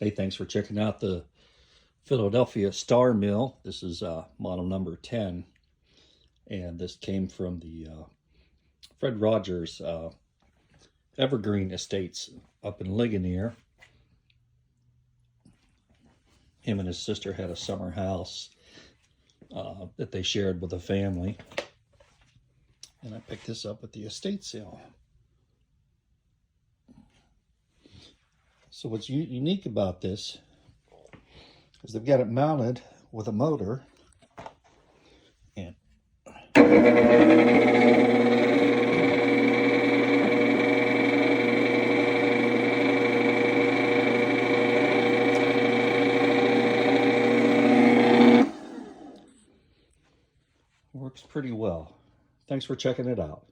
Hey, thanks for checking out the Philadelphia Star Mill. This is model number 10, and this came from the Fred Rogers Evergreen Estates up in Ligonier. Him and his sister had a summer house that they shared with a family, and I picked this up at the estate sale. So what's unique about this is they've got it mounted with a motor, and works pretty well. Thanks for checking it out.